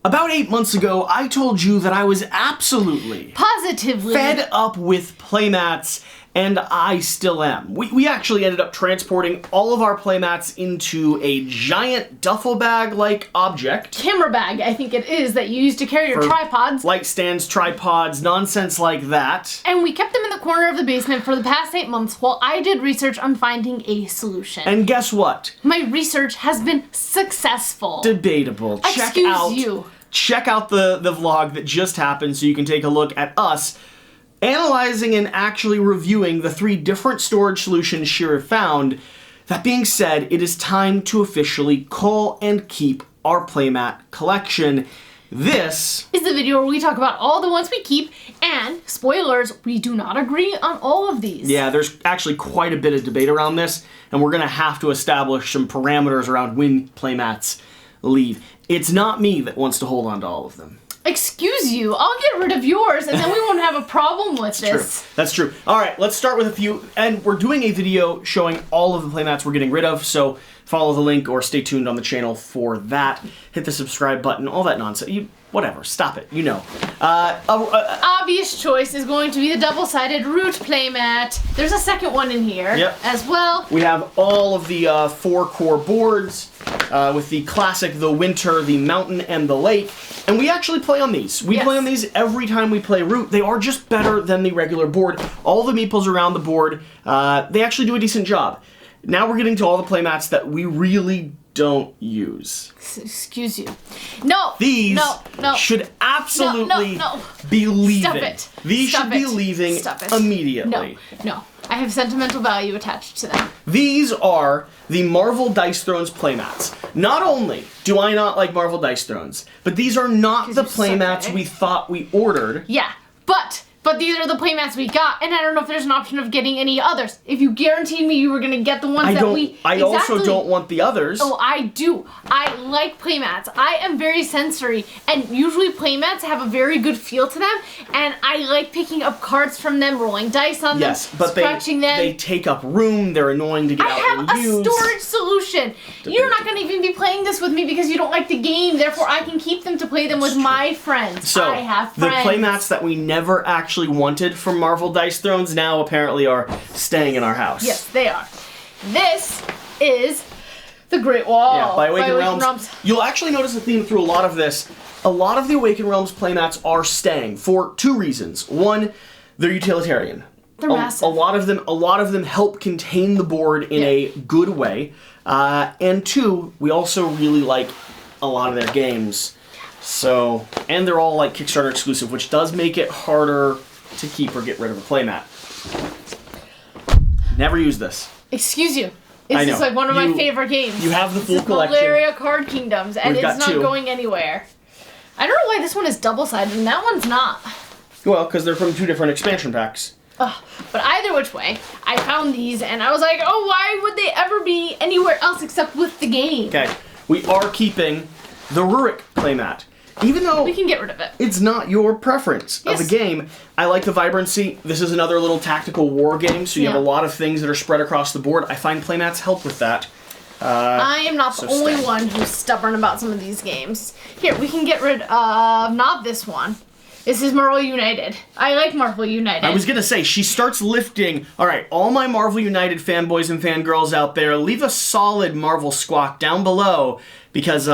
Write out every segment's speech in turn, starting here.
About 8 months ago, I told you that I was absolutely positively fed up with playmats, and I still am. We actually ended up transporting all of our playmats into a giant duffel bag-like object. Camera bag, I think it is, that you use to carry your tripods. Light stands, tripods, nonsense like that. And we kept them in the corner of the basement for the past 8 months while I did research on finding a solution. And guess what? My research has been successful. Debatable. Check out the vlog that just happened so you can take a look at us analyzing and actually reviewing the 3 different storage solutions Shira found. That being said, it is time to officially call and keep our playmat collection. This is the video where we talk about all the ones we keep, and, spoilers, we do not agree on all of these. Yeah, there's actually quite a bit of debate around this, and we're going to have to establish some parameters around when playmats leave. It's not me that wants to hold on to all of them. Excuse you, I'll get rid of yours and then we won't have a problem with this. True. That's true. Alright, let's start with a few, and we're doing a video showing all of the playmats we're getting rid of, so follow the link or stay tuned on the channel for that. Hit the subscribe button, all that nonsense. Whatever, stop it, you know. Obvious choice is going to be the double-sided root playmat. There's a second one in here as well. We have all of the 4 core boards with the classic, the winter, the mountain, and the lake. And we actually play on these. We play on these every time we play root. They are just better than the regular board. All the meeples around the board, they actually do a decent job. Now we're getting to all the playmats that we really don't use. Excuse you. No. These should absolutely be leaving. Stop it. These should be leaving immediately. No. I have sentimental value attached to them. These are the Marvel Dice Thrones playmats. Not only do I not like Marvel Dice Thrones, but these are not the playmats we thought we ordered. Yeah, but these are the playmats we got, and I don't know if there's an option of getting any others. If you guaranteed me you were going to get the ones I also don't want the others. Oh, I do. I like playmats. I am very sensory, and usually playmats have a very good feel to them, and I like picking up cards from them, rolling dice on them, scratching them. They take up room, they're annoying to get out and use. I have a storage solution. You're not going to even be playing this with me because you don't like the game, therefore I can keep them to play them with my friends. So, I have friends. The playmats that we never actually wanted from Marvel Dice Thrones now apparently are staying in our house. Yes, they are. This is the Great Wall. Yeah, by Awakened Realms. You'll actually notice a theme through a lot of this. A lot of the Awakened Realms playmats are staying for 2 reasons. One, they're utilitarian. They're massive. A lot of them help contain the board in a good way. And 2, we also really like a lot of their games. So, and they're all like Kickstarter exclusive, which does make it harder to keep or get rid of a playmat. Never use this. Excuse you. This is like one of my favorite games. You have the full collection. Valeria Card Kingdoms, and it's not going anywhere. I don't know why this one is double-sided and that one's not. Well, because they're from 2 different expansion packs. But either which way, I found these and I was like, oh, why would they ever be anywhere else except with the game? Okay, we are keeping the Rurik playmat. Even though we can get rid of it. It's not your preference of the game. I like the vibrancy. This is another little tactical war game, so you have a lot of things that are spread across the board. I find playmats help with that. I am not the only one who's stubborn about some of these games. Here, we can get rid of, not this one. This is Marvel United. I like Marvel United. I was going to say, she starts lifting. All right, all my Marvel United fanboys and fangirls out there, leave a solid Marvel squawk down below, because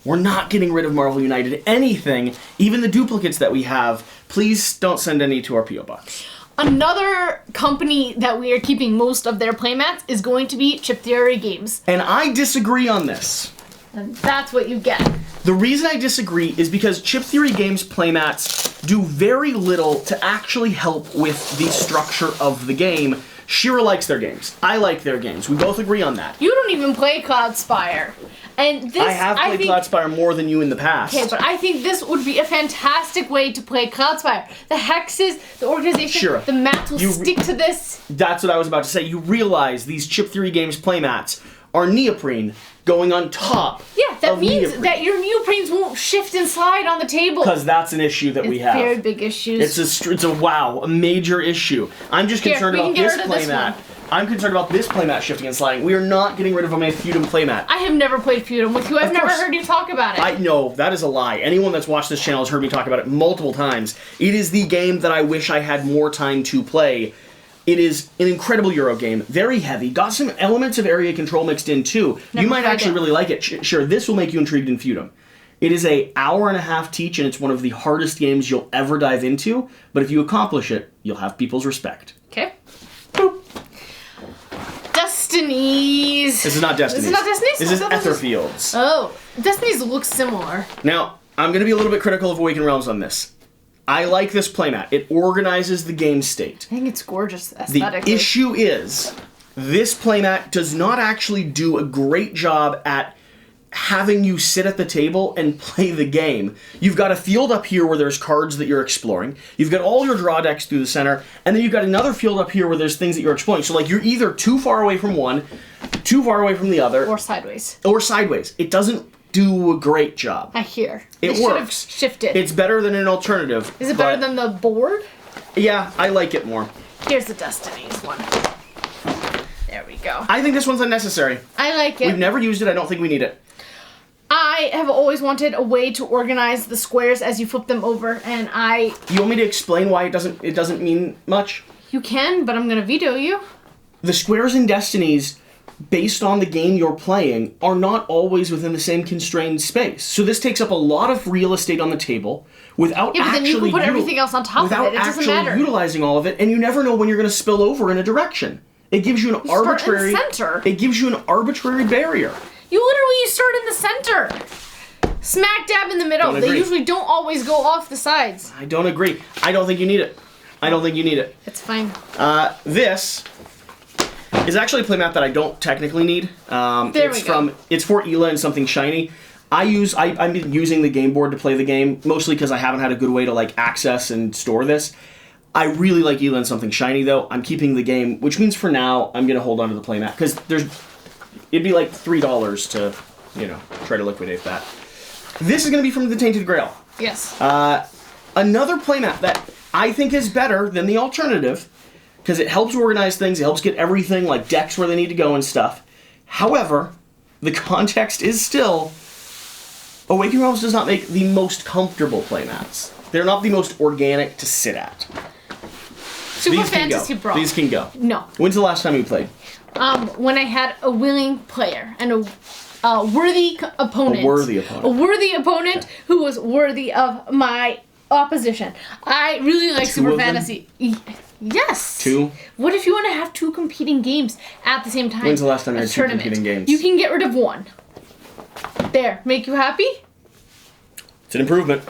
we're not getting rid of Marvel United anything, even the duplicates that we have. Please don't send any to our P.O. Box. Another company that we are keeping most of their playmats is going to be Chip Theory Games. And I disagree on this. And that's what you get. The reason I disagree is because Chip Theory Games playmats do very little to actually help with the structure of the game. Shira likes their games. I like their games. We both agree on that. You don't even play Cloudspire. And this, I have played Cloudspire more than you in the past. Okay, but I think this would be a fantastic way to play Cloudspire. The hexes, the organization, the mats will stick to this. That's what I was about to say. You realize these Chip Theory Games playmats are neoprene going on top. Yeah, that means that your neoprenes won't shift and slide on the table. Because that's an issue that we have. Very big issues. It's a major issue. I'm just concerned about this playmat I'm concerned about this playmat shifting and sliding. We are not getting rid of my Feudum playmat. I have never played Feudum with you. I've never heard you talk about it. I know, that is a lie. Anyone that's watched this channel has heard me talk about it multiple times. It is the game that I wish I had more time to play. It is an incredible Euro game, very heavy, got some elements of area control mixed in too. You might actually really like it. Sure, this will make you intrigued in Feudum. It is an hour-and-a-half teach, and it's one of the hardest games you'll ever dive into, but if you accomplish it, you'll have people's respect. Okay. Boop. Destinies. This is not Destinies. This is not Destinies? This is Etherfields. Oh, Destinies looks similar. Now, I'm going to be a little bit critical of Awakened Realms on this. I like this playmat. It organizes the game state. I think it's gorgeous aesthetically. The issue is, this playmat does not actually do a great job at having you sit at the table and play the game. You've got a field up here where there's cards that you're exploring. You've got all your draw decks through the center, and then you've got another field up here where there's things that you're exploring. So like you're either too far away from one, too far away from the other. Or sideways. Or sideways. It doesn't do a great job. I hear. It works. Shifted. It's better than an alternative. Is it better than the board? Yeah, I like it more. Here's the Destinies one. There we go. I think this one's unnecessary. I like it. We've never used it. I don't think we need it. I have always wanted a way to organize the squares as you flip them over, and You want me to explain why it doesn't mean much? You can, but I'm gonna veto you. The squares in Destinies, based on the game you're playing, are not always within the same constrained space. So this takes up a lot of real estate on the table without Yeah, but then you can put everything else on top of it. It doesn't matter. Without utilizing all of it, and you never know when you're going to spill over in a direction. It gives you an arbitrary. Start in the center. It gives you an arbitrary barrier. You start in the center. Smack dab in the middle. Don't They agree. usually don't always go off the sides. I don't agree. I don't think you need it. I don't think you need it. It's fine. This is actually a playmat that I don't technically need. It's for Eila and something shiny. I'm using the game board to play the game, mostly because I haven't had a good way to like access and store this. I really like Eila and something shiny though. I'm keeping the game, which means for now I'm gonna hold on to the playmat because it'd be like $3 to, try to liquidate that. This is gonna be from the Tainted Grail. Yes. Another playmat that I think is better than the alternative because it helps organize things, it helps get everything like decks where they need to go and stuff. However, the context is still Awakened Realms does not make the most comfortable playmats. They're not the most organic to sit at. Super Fantasy Brawl. These can go. No. When's the last time you played? When I had a willing player and a worthy opponent. A worthy opponent. A worthy opponent who was worthy of my opposition. I really like Super Fantasy. Yes. Two? What if you want to have two competing games at the same time? When's the last time you had two competing games? You can get rid of one. There. Make you happy? It's an improvement.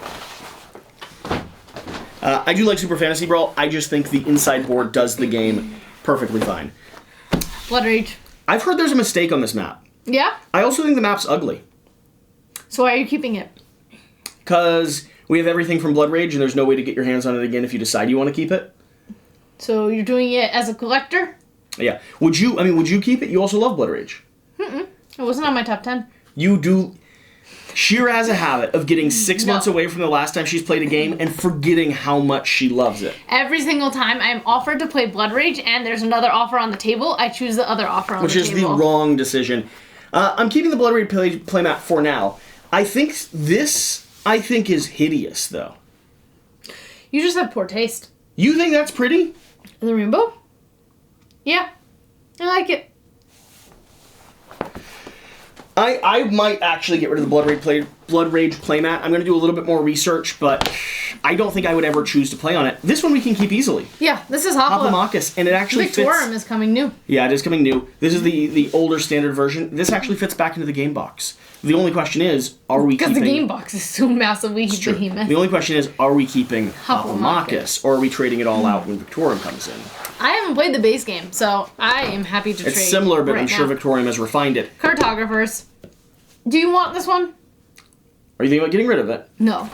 I do like Super Fantasy Brawl. I just think the inside board does the game perfectly fine. Blood Rage. I've heard there's a mistake on this map. Yeah? I also think the map's ugly. So why are you keeping it? Because we have everything from Blood Rage, and there's no way to get your hands on it again if you decide you want to keep it. So you're doing it as a collector? Yeah. Would you keep it? You also love Blood Rage. Mm-mm. It wasn't on my top 10. You do. Shira has a habit of getting 6 months away from the last time she's played a game and forgetting how much she loves it. Every single time I'm offered to play Blood Rage and there's another offer on the table, I choose the other offer on the table. Which is the wrong decision. I'm keeping the Blood Rage playmat for now. I think this is hideous, though. You just have poor taste. You think that's pretty? The rainbow? Yeah. I like it. I might actually get rid of the Blood Rage playmat. I'm going to do a little bit more research, but I don't think I would ever choose to play on it. This one we can keep easily. Yeah, this is Hoplomachus, and it actually Victorum is coming new. Yeah, it is coming new. This is the older standard version. This actually fits back into the game box. The only question is, are we keeping... Because the game box is so massively behemoth. The only question is, are we keeping Hoplomachus, or are we trading it all out when Victorium comes in? I haven't played the base game, so I am happy to trade. It's similar, but I'm sure Victorium has refined it. Cartographers. Do you want this one? Are you thinking about getting rid of it? No.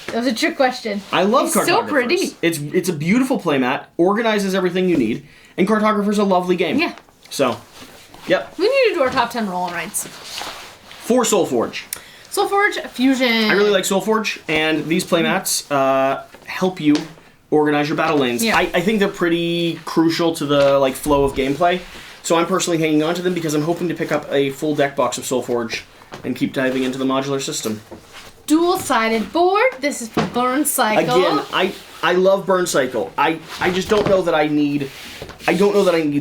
That was a trick question. I love Cartographers. It's so pretty. It's a beautiful playmat, organizes everything you need, and Cartographers a lovely game. Yeah. So, yep. We need to do our top 10 roll-on rights. For Soulforge. Soulforge Fusion. I really like Soulforge, and these playmats help you organize your battle lanes. Yeah. I think they're pretty crucial to the like flow of gameplay. So I'm personally hanging on to them because I'm hoping to pick up a full deck box of Soulforge and keep diving into the modular system. Dual-sided board. This is for Burncycle. Again, I love Burncycle. I just don't know that I need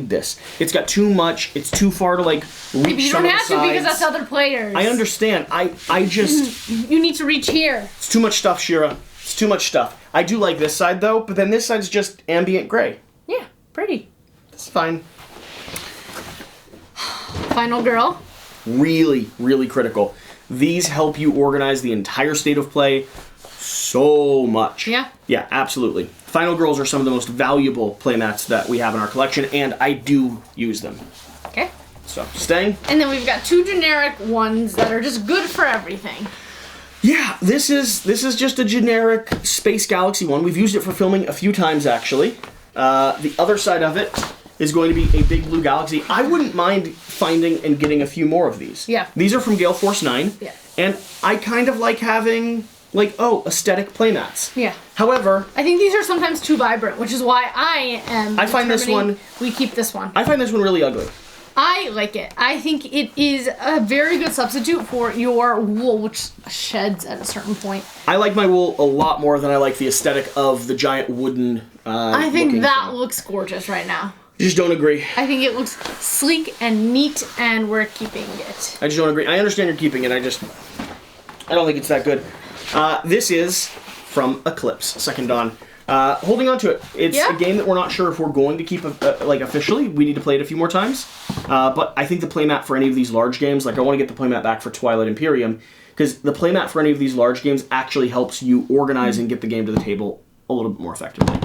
this. It's got too much. It's too far to like reach. Maybe you don't have to because that's other players. I understand. I just you need to reach here. It's too much stuff, Shira. It's too much stuff. I do like this side though, but then this side's just ambient gray. Yeah, pretty. It's fine. Final girl. Really, really critical. These help you organize the entire state of play so much. Yeah. Yeah, absolutely. Final Girls are some of the most valuable playmats that we have in our collection, and I do use them. Okay. So, staying. And then we've got 2 generic ones that are just good for everything. Yeah, this is just a generic Space Galaxy one. We've used it for filming a few times, actually. The other side of it is going to be a big blue galaxy. I wouldn't mind finding and getting a few more of these. Yeah. These are from Gale Force 9. Yeah. And I kind of like having, like, aesthetic playmats. Yeah. However, I think these are sometimes too vibrant, which is why I find this one. We keep this one. I find this one really ugly. I like it. I think it is a very good substitute for your wool, which sheds at a certain point. I like my wool a lot more than I like the aesthetic of the giant wooden. I think that looks gorgeous right now. Just don't agree. I think it looks sleek and neat, and we're keeping it. I just don't agree. I understand you're keeping it. I don't think it's that good. This is from Eclipse, Second Dawn. Holding on to it. It's a game that we're not sure if we're going to keep like officially. We need to play it a few more times. But I think the playmat for any of these large games, like I want to get the playmat back for Twilight Imperium, because the playmat for any of these large games actually helps you organize and get the game to the table a little bit more effectively.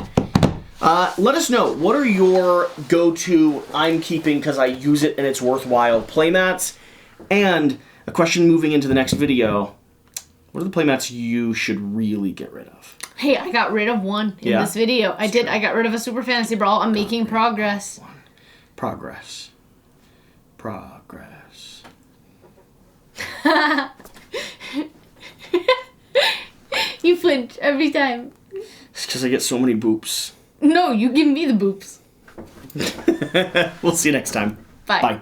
Let us know, what are your go-to, I'm keeping because I use it and it's worthwhile playmats? And a question moving into the next video, what are the playmats you should really get rid of? Hey, I got rid of one in this video. I got rid of a Super Fantasy Brawl. I'm making progress. Progress. You flinch every time. It's because I get so many boops. No, you give me the boops. We'll see you next time. Bye. Bye.